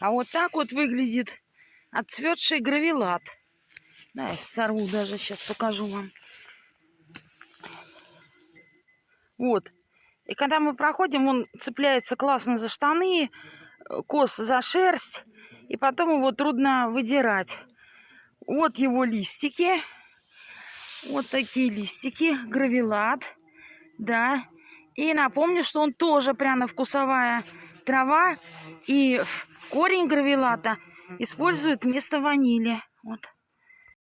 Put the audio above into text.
А вот так вот выглядит отцветший гравилат. Да, я сорву даже, сейчас покажу вам. Вот. И когда мы проходим, он цепляется классно за штаны, кос за шерсть, и потом его трудно выдирать. Вот его листики. Вот такие листики. Гравилат. Да. И напомню, что он тоже пряно-вкусовая трава. И корень гравилата используют вместо ванили. Вот.